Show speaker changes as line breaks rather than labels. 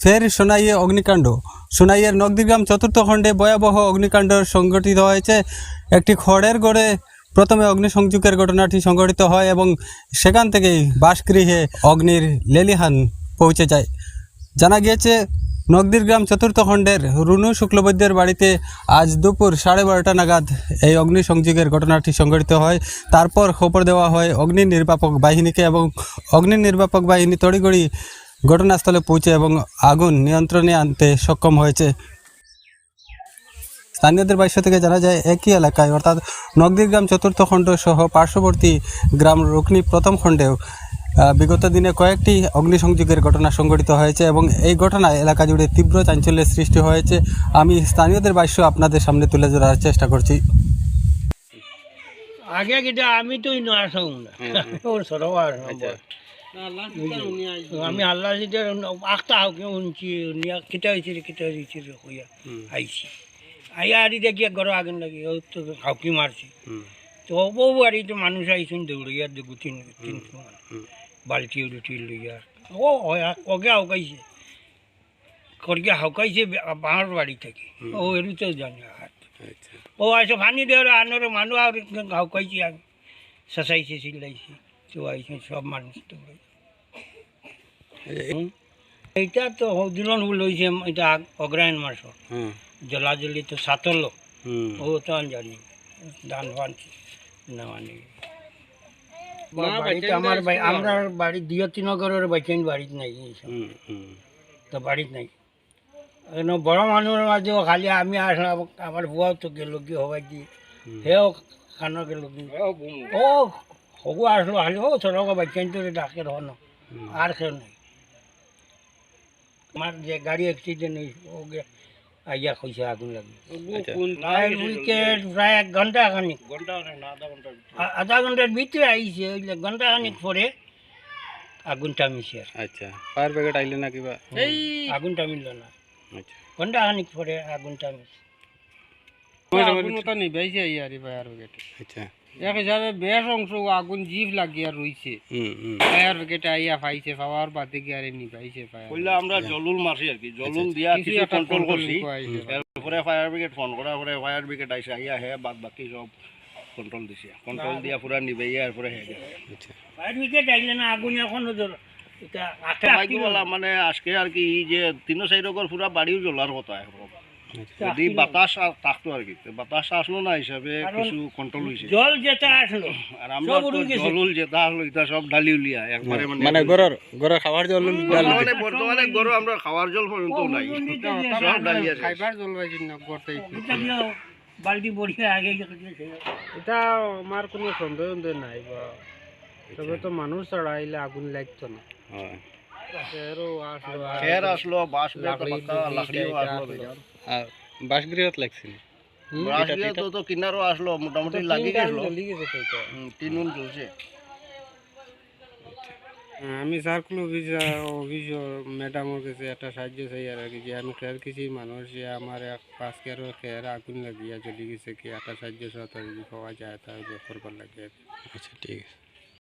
ফের সোনাইয়ে অগ্নিকাণ্ড। সোনাইয়ের নকদিগ্রাম চতুর্থ খণ্ডে ভয়াবহ অগ্নিকাণ্ড সংঘটিত হয়েছে। একটি খড়ের গড়ে প্রথমে অগ্নিসংযোগের ঘটনাটি সংঘটিত হয় এবং সেখান থেকেই বাসগৃহে অগ্নির লেলিহান পৌঁছে যায়। জানা গিয়েছে নকদিগ্রাম চতুর্থ খণ্ডের রুনু শুক্লবৈদ্যের বাড়িতে আজ দুপুর 12:30 নাগাদ এই অগ্নিসংযোগের ঘটনাটি সংঘটিত হয়। তারপর খবর দেওয়া হয় অগ্নি নির্বাপক বাহিনীকে এবং অগ্নি নির্বাপক বাহিনী তড়িঘড়ি ঘটনাস্থলে পৌঁছে এবং আগুন নিয়ন্ত্রণে আনতে সক্ষম হয়েছে। স্থানীয়দের ভাষ্য থেকে জানা যায় একই এলাকায় অর্থাৎ নকদিগ্রাম চতুর্থ খণ্ড সহ পার্শ্ববর্তী গ্রাম রুকনি প্রথম খণ্ডেও বিগত দিনে কয়েকটি অগ্নিসংযোগের ঘটনা সংঘটিত হয়েছে এবং এই ঘটনায় এলাকা জুড়ে তীব্র চাঞ্চল্যের সৃষ্টি হয়েছে। আমি স্থানীয়দের ভাষ্য আপনাদের সামনে তুলে ধরার চেষ্টা করছি।
আগে কিটা আমি তো আসুন না ওর সরব আমি আল্লাহ আখতা হাউকে উনছি কিটা হয়েছে হইয়া আইছি আইয়া আড়ি দেখিয়া ঘর আগুন লাগি ও তো হাউকি মারছি তো বউ বাড়ি তো মানুষ আইসুন দৌড়িয়া দেখু তিন বালতি রুটি লইয়া ও ওকে হাউকাইছে করকে হাউকাইছে বাঁর বাড়ি থেকে ও এরু তো জানি ও আসে পানি দেওয়ার আনোর মানুষ আর হাউকাইছি আমি শাসাইছে চিল্লাইছি তো আইসে সব মানুষ তো এইটা তো দিলন লইছে এটা অগ্রায়ণ মাস জলাজলি তো সাতল ও তো জানি ধান ফান নেওয়া নেই আমার আমরা বাড়ি দিয়তিনগরের বাইচেন বাড়িতে নাই তো বাড়িতে নাই বড় মানুষের মাঝেও খালি আমি আসলাম আমার বুয়াও তো গেল কি হবাই দিয়ে সেও খানো গেল কি ও হবু আসলো খালি ও ছোট বাইচেন তো ডাকে হন আর কেউ নেই আমার যে গাড়ি অ্যাক্সিডেন্ট হয়েছে ওকে আইয়া কইছে আগুন লাগে উইকেট প্রায় 1 ঘন্টা খানিক আধা ঘন্টার ভিতরে আইছে ঘন্টা খানিক পরে আগুনটা মিশে।
আচ্ছা, ফায়ার ব্রিগেড আইলে না কিবা
এই আগুনটা মিলল না। আচ্ছা, ঘন্টা খানিক পরে আগুনটা মিশে আগুনটা নিবাইছে আইয়ারি ফায়ার ব্রিগেড।
আচ্ছা,
এক হিসাবে বেশ অংশ আগুন জিভ লাগিয়া রইছে ফায়ার ব্রিগেড আইয়া পাইছে পাওয়ার বাদে কি আরে নিবাইছে ফায়ার কইলা আমরা জলুল মারছি আর কি জলুল দিয়া কিছু কন্ট্রোল করছি এরপরে ফায়ার ব্রিগেড ফোন করা পরে ফায়ার ব্রিগেড আইছে আইয়া হে বাদ বাকি সব কন্ট্রোল দিছে কন্ট্রোল দিয়া পুরা নিবাইয়া এরপরে হে গেছে। আচ্ছা, ফায়ার ব্রিগেড আইলে না আগুন এখনো এটা আটা বলা মানে আজকে আর কি যে 3-4 ঘর পুরা বাড়িও জ্বলার কথা এখন যদি বাতাস থাকতো আর কি বাতাস আসলো না হিসাবে কিছু কন্ট্রোল হয়েছে জল যেটা আসলো আর আমরা জল যেটা আসলো এটা সব ডালি উলিয়া একবারে মানে গরর খাবার জল মানে বর্তমানে গরর আমরা খাওয়ার জল পর্যন্ত নাই সব ডালি আছে খাইবার জল পাইছি না করতে বালতি বড়িয়া আগে এটা আমার কোনো সন্দেহ নাই বা তবে তো মানুষ চড়াইলে আগুন লাগতো না। হ্যাঁ, খের আসলো বাঁশ লাকড়িও আসলো বাসগৃহত লাগছিল বাসগৃহ তো কিনারও আসলো মোটামুটি লাগি গেল তিন চলছে। আমি সার্কুল অফিস ম্যাডামের কাছে একটা সাহায্য চাই আর কি যে আমি খেয়ার কিছু মানুষ যে আমার 5 কেয়ারের খেয়ার আগুন লাগিয়া চলে গেছে কি একটা সাহায্য সহযোগিতা পাওয়া যায় তাহলে করবার লাগে। আচ্ছা, ঠিক আছে।